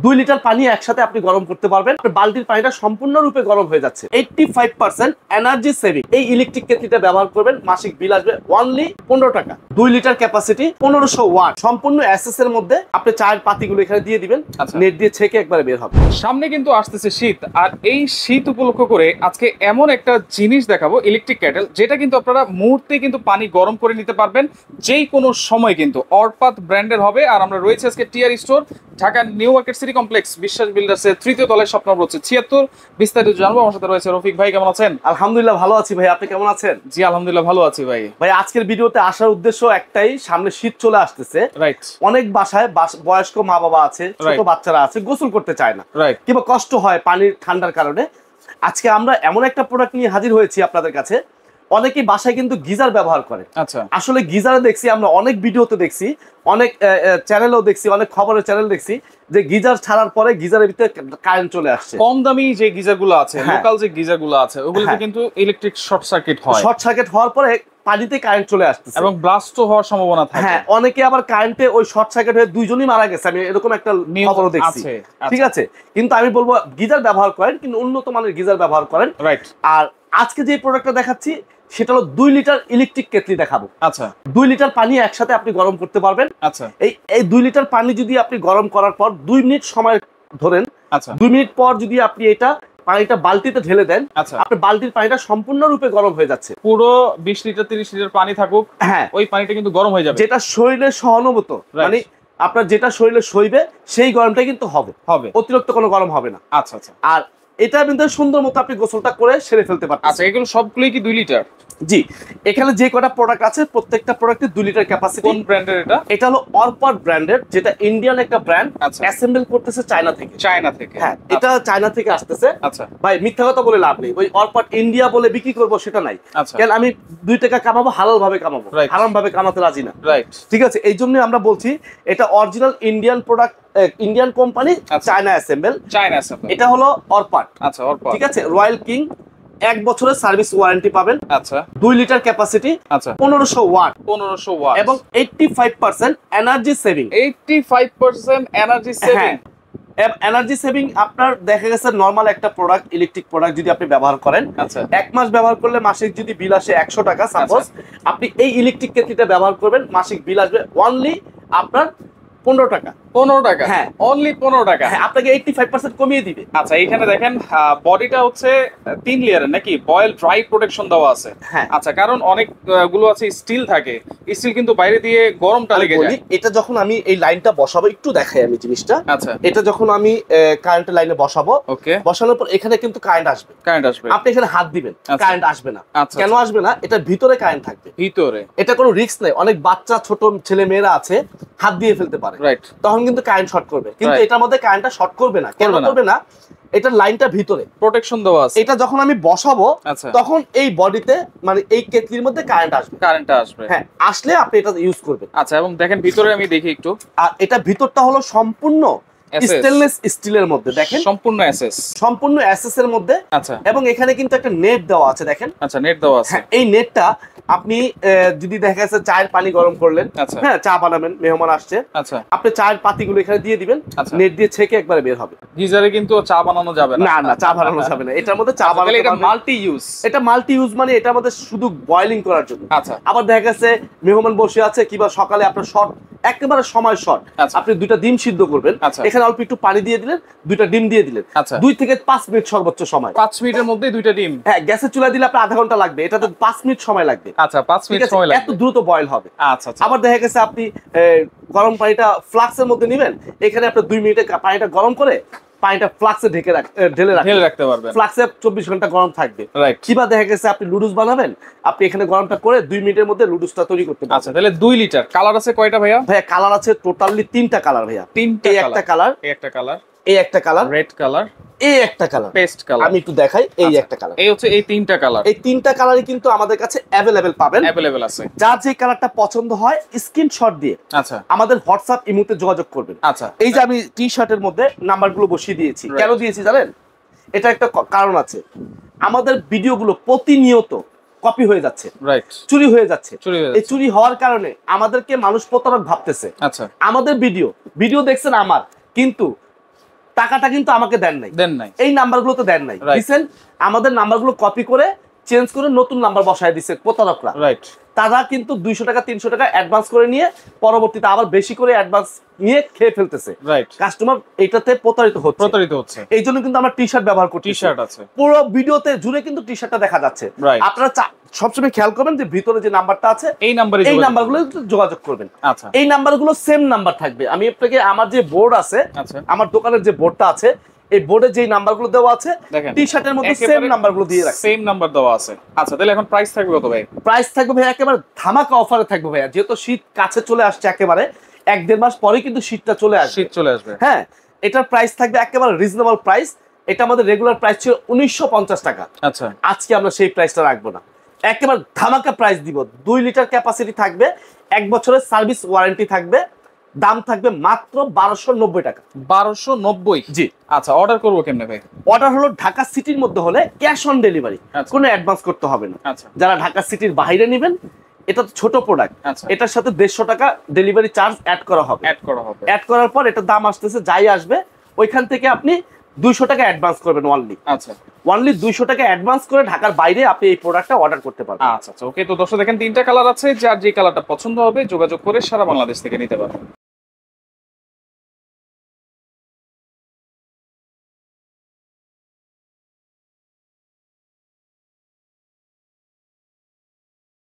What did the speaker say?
2 litre পানি একসাথে আপনি গরম করতে পারবেন। বালতির পানিটা সম্পূর্ণরূপে গরম হয়ে যাচ্ছে। 85% এনার্জি সেভিং। এই ইলেকট্রিক কেটলিটা ব্যবহার করবেন, মাসিক বিল আসবে অনলি 15 টাকা। 2 লিটার ক্যাপাসিটি, 1500 ওয়াট, সম্পূর্ণ এসএস এর মধ্যে। আপনি চায়ের পাতিগুলো এখানে দিয়ে দিবেন, নেট দিয়ে ছেঁকে একবারে বের হবে। সামনে কিন্তু আসতেছে শীত, আর এই শীত উপলক্ষ করে আজকে এমন একটা জিনিস দেখাবো, ইলেকট্রিক কেটল, যেটা কিন্তু আপনারা মুহূর্তে কিন্তু পানি গরম করে নিতে পারবেন, যেই কোনো সময়। কিন্তু অরপাত ব্র্যান্ডের হবে। আর আমরা রয়েছে আজকে TR store, Dhaka New Market City Complex, Biswas বিল্ডার্সের 3য় তলায়, স্বপ্ন হচ্ছে 76। বিস্তারিত জানবো। আমার সাথে রয়েছে রফিক ভাই। কেমন আছেন? আলহামদুলিল্লাহ ভালো আছি ভাই, আপনি কেমন আছেন? জি আলহামদুলিল্লাহ ভালো আছি ভাই। ভাই আজকের ভিডিওতে আসার উদ্দেশ্য একটাই, সামনে শীত চলে আসতেছে। রাইট। অনেক বাসায় বয়স্ক মা বাবা আছে, ছোট বাচ্চারা আছে, গোসল করতে চায় না, কিংবা কষ্ট হয় পানির ঠান্ডার কারণে। আজকে আমরা এমন একটা প্রোডাক্ট নিয়ে হাজির হয়েছি আপনাদের কাছে। অনেকেই বাসায় কিন্তু গিজার ব্যবহার করে। আচ্ছা। আসলে গিজারে দেখছি আমরা, অনেক ভিডিওতে দেখছি, অনেক চ্যানেলেও দেখছি, অনেক খবরের চ্যানেল দেখছি যে গিজার ছাড়ার পরে গিজারের ভিতরে কারেন্ট চলে আসছে। কম দামি যে গিজারগুলো আছে, লোকাল যে গিজারগুলো আছে, ওগুলোতে কিন্তু ইলেকট্রিক শর্ট সার্কিট হয়। শর্ট সার্কিট হওয়ার পরে পানিতে কারেন্ট চলে আসছে এবং ব্লাস্ট হওয়ার সম্ভাবনা থাকে। হ্যাঁ, অনেকে আবার কারেন্টে ওই শর্ট সার্কিট হয়ে দুইজনই মারা গেছে, আমি এরকম একটা খবরও দেখছি। ঠিক আছে, কিন্তু আমি বলবো গিজার ব্যবহার করেন, কিন্তু উন্নত মানের গিজার ব্যবহার করেন। রাইট। আর আজকে যে প্রোডাক্টটা দেখাচ্ছি সেটা হলো 2 লিটার ইলেকট্রিক কেটলি দেখাবো। আচ্ছা। 2 লিটার পানি একসাথে আপনি গরম করতে পারবেন। আচ্ছা। এই 2 লিটার পানি যদি আপনি গরম করার পর 2 মিনিট সময় ধরেন, আচ্ছা, 2 মিনিট পর যদি আপনি এটা পানিটা বালতিতে ঢেলে দেন, আচ্ছা, আপনার বালতির পানিটা সম্পূর্ণরূপে গরম হয়ে যাচ্ছে। পুরো 20 লিটার 30 লিটার পানি থাকুক, হ্যাঁ, ওই পানিটা কিন্তু গরম হয়ে যাবে। যেটা শরীরে সহানুভূত, মানে আপনার যেটা শরীরে সইবে সেই গরমটা কিন্তু হবে, অতিরিক্ত কোনো গরম হবে না। আচ্ছা আচ্ছা। আর এটা কিন্তু সুন্দর মতো আপনি গোসলটা করে সেরে ফেলতে পারবেন। আচ্ছা, এগুলো সবগুলোই কি 2 লিটার? জি, এখানে যে কটা প্রোডাক্ট আছে প্রত্যেকটা প্রোডাক্টে 2 লিটার ক্যাপাসিটি। কোন ব্র্যান্ডের এটা? এটা হলো অরপাট ব্র্যান্ডের, যেটা ইন্ডিয়ান একটা ব্র্যান্ড, অ্যাসেম্বল করতেছে চায়না থেকে। চায়না থেকে? হ্যাঁ, এটা চায়না থেকে আসতেছে। আচ্ছা ভাই, মিথ্যা কথা বলে লাভ নেই। ওই অরপাট ইন্ডিয়া বলে বিক্রি করব সেটা নাই। কারণ আমি 2 টাকা কামাবো, হালাল ভাবে কামাবো, হারাম ভাবে কামাতে রাজি না। রাইট, ঠিক আছে। এই জন্য আমরা বলছি এটা original Indian product, Indian company, China assemble. China assemble. এটা হলো অরপাট। আচ্ছা, অরপাট, ঠিক আছে। রয়্যাল কিং 1 বছরের সার্ভিস ওয়ারেন্টি পাবেন। আচ্ছা। 2 লিটার ক্যাপাসিটি। আচ্ছা। 1500 ওয়াট। 1500 ওয়াট এবং 85% energy saving. 85% energy saving. Energy saving আপনার দেখা গেছে নরমাল একটা প্রোডাক্ট, ইলেকট্রিক প্রোডাক্ট যদি আপনি ব্যবহার করেন, আচ্ছা, 1 মাস ব্যবহার করলে মাসিক যদি বিল আসে 100 টাকা সাপোজ, আপনি এই ইলেকট্রিক কেটলিটা ব্যবহার করবেন, মাসিক বিল আসবে অনলি আপনার 15 টাকা। 15 টাকা? হ্যাঁ, অনলি 15 টাকা। হ্যাঁ, আপনাকে 85% কমিয়ে দিবে। আচ্ছা, এখানে দেখেন বডিটা হচ্ছে 3 লেয়ারের নাকি, বয়েল ড্রাই প্রোটেকশন দেওয়া আছে। হ্যাঁ, আচ্ছা, কারণ অনেক গুলো আছে স্টিল থাকে, স্টিল কিন্তু বাইরে দিয়ে গরমটা লেগে যায়। এটা যখন আমি এই লাইনটা বসাবো, একটু দেখাই আমি জিনিসটা। আচ্ছা, এটা যখন আমি কারেন্টের লাইনে বসাবো, ওকে, বসানোর পর এখানে কিন্তু কারেন্ট আসবে। কারেন্ট আসবে, আপনি এখানে হাত দিবেন, কারেন্ট আসবে না। কেন আসবে না? এটা ভিতরে কারেন্ট থাকবে, ভিতরে। এটা কোনো রিস্ক নাই। অনেক বাচ্চা, ছোট ছেলে মেয়েরা আছে, হাত দিয়ে ফেলতে পারে, রাইট, তখন কিন্তু কারেন্ট শর্ট করবে। কিন্তু এটার মধ্যে কারেন্টটা শর্ট করবে না। কেন করবে না? এটার লাইনটা ভিতরে প্রোটেকশন দেওয়া আছে। এটা যখন আমি বসাবো, তখন এই বডিতে, মানে এই কেটলির মধ্যে কারেন্ট আসবে, কারেন্টটা আসবে। হ্যাঁ, আসলে আপনি এটা ইউজ করবেন। আচ্ছা, এবং দেখেন ভিতরে আমি দেখি একটু, আর এটা ভিতরটা হলো সম্পূর্ণ স্টেনলেস স্টিলের মধ্যে, দেখেন, সম্পূর্ণ এসএস এর মধ্যে। আচ্ছা, এবং এখানে কিন্তু একটা নেট দেওয়া আছে, দেখেন। আচ্ছা, নেট দেওয়া আছে। এই নেটটা আপনি যদি দেখা যাচ্ছে চায়ের পানি গরম করলেন, হ্যাঁ, চা বানাবেন, মেহমান আসছে, আচ্ছা, আপনি চায়ের পাতিগুলো এখানে দিয়ে দিবেন, নেট দিয়ে ছেঁকে একবারে বের হবে। গিজারে কিন্তু চা বানানো যাবে না। না না, চা বানানো যাবে না। এটার মধ্যে চা বানানো, এটা মাল্টি ইউজ। এটা মাল্টি ইউজ, মানে এটার মধ্যে শুধু বয়লিং করার জন্য। আচ্ছা, আবার দেখা গেছে মেহমান বসে আছে, কিংবা সকালে আপনার শর্ট, একেবারে সময় শর্ট, আপনি 2টা ডিম সিদ্ধ করবেন, এখানে অল্প একটু পানি দিয়ে দিলেন, 2টা ডিম দিয়ে দিলেন, 2 থেকে 5 মিনিট সর্বোচ্চ সময়। 5 মিনিটের মধ্যে 2টা ডিম? হ্যাঁ, গ্যাসের চুলায় দিলে আপনার আধা ঘন্টা লাগবে, এটাতে 5 মিনিট সময় লাগবে। আচ্ছা, 5 মিনিট সময় লাগবে, এত দ্রুত বয়েল হবে। আচ্ছা, আবার দেখা গেছে আপনি গরম পানিটা ফ্লাক্সের মধ্যে নেবেন, এখানে আপনি 2 মিনিটে পানিটা গরম করে পানিটা ফ্লাক্সে ঢেলে রাখতে পারবেন। ফ্লাক্সে 24 ঘন্টা গরম থাকবে। কিবা দেখা গেছে আপনি নুডলস বানাবেন, আপনি এখানে গরমটা করে 2 মিনিটের মধ্যে নুডলসটা তৈরি করতে পারবেন। আচ্ছা, তাহলে 2 লিটার। কালার আছে কয়টা ভাইয়া? ভাইয়া কালার আছে টোটালি 3টা কালার ভাইয়া। 3টা কালার? একটা কালার, এই একটা কালার, এই একটা কালার, রেড কালার, এই একটা কালার, পেস্ট কালার। আমি একটু দেখাই, এই একটা কালার, এই হচ্ছে এই 3টা কালার। এই 3টা কালারই কিন্তু আমাদের কাছে अवेलेबल পাবেন, अवेलेबल আছে। যার যে কালারটা পছন্দ হয় স্ক্রিনশট দিয়ে, আচ্ছা, আমাদের হোয়াটসঅ্যাপ ইমোতে যোগাযোগ করবেন। আচ্ছা, এই যে আমি টি-শার্টের মধ্যে নাম্বারগুলো বসিয়ে দিয়েছি। কেন দিয়েছি জানেন? এটা একটা কারণ আছে। আমাদের ভিডিওগুলো প্রতিনিয়ত কপি হয়ে যাচ্ছে, রাইট, চুরি হয়ে যাচ্ছে। এই চুরি হওয়ার কারণে আমাদেরকে মানুষ প্রতারক ভাবতেছে। আচ্ছা, আমাদের ভিডিও দেখছেন আমার, কিন্তু টাকাটা কিন্তু আমাকে দেন নাই, এই নাম্বারগুলো তো দেন নাই, Right. দিচ্ছেন আমাদের নাম্বারগুলো কপি করে চেঞ্জ করে নতুন নাম্বার বসায় দিচ্ছে প্রতারকরা। রাইট, তারা কিন্তু 200 টাকা 300 টাকা অ্যাডভান্স করে নিয়ে পরবর্তীতে আবার বেশি করে অ্যাডভান্স নিয়ে খেয়ে ফেলতেছে। রাইট, কাস্টমার এটাতে প্রতারিত হচ্ছে। এই জন্য কিন্তু আমরা টি শার্ট ব্যবহার করি। টি শার্ট আছে পুরো ভিডিওতে জুড়ে কিন্তু টি শার্টটা দেখা যাচ্ছে। Right. আপনারা সবসময় খেয়াল করবেন যে ভিতরে যে নাম্বারটা আছে এই নাম্বারে এই নাম্বারগুলো যোগাযোগ করবেন। আচ্ছা, এই নাম্বারগুলো সেম নাম্বার থাকবে। আমি আপনাকে আমার যে বোর্ড আছে, আচ্ছা, আমার দোকানের যে বোর্ডটা আছে, এই বোর্ডে যেই নাম্বারগুলো দেওয়া আছে টি শার্টের মধ্যে সেম নাম্বারগুলো দিয়ে রাখছি, সেম নাম্বার দেওয়া আছে। আচ্ছা, তাহলে এখন প্রাইস থাকবে কত ভাই? প্রাইস থাকবে ভাই একেবারে ধামাকা অফারে থাকবে ভাইয়া, যেহেতু শীত কাছে চলে আসছে, একেবারে 1-1.5 মাস পরেই কিন্তু শীতটা চলে আসবে। হ্যাঁ, এটার প্রাইস থাকবে একেবারে রিজনেবল প্রাইস। এটা আমাদের রেগুলার প্রাইস ছিল 1950 টাকা। আচ্ছা, আজকে আমরা সেই প্রাইসটা রাখবো না, একেবারে ধামাকা প্রাইস দিব। 2 লিটার ক্যাপাসিটি থাকবে, 1 বছরের সার্ভিস ওয়ারেন্টি থাকবে, দাম থাকবে মাত্র 1290 টাকা। 1290? জি। আচ্ছা, অর্ডার করবো কেমনে ভাই? অর্ডার হলো ঢাকা সিটির মধ্যে হলে ক্যাশ অন ডেলিভারি, কোনো অ্যাডভান্স করতে হবে না। আচ্ছা, যারা ঢাকা সিটির বাইরে নেবেন, এটা তো ছোট প্রোডাক্ট, আচ্ছা, এটার সাথে 150 টাকা ডেলিভারি চার্জ অ্যাড করা হবে। অ্যাড করার পর এটার দাম আসতেছে যাই আসবে, ওইখান থেকে আপনি 200 টাকা অ্যাডভান্স করবেন অনলি। আচ্ছা, অনলি 200 টাকা অ্যাডভান্স করে ঢাকার বাইরে আপনি এই প্রোডাক্টটা অর্ডার করতে পারবেন। আচ্ছা, ওকে। তো দর্শক দেখেন 3টা কালার আছে, যার যে কালারটা পছন্দ হবে যোগাযোগ করে সারা বাংলাদেশ থেকে নিতে পারবেন।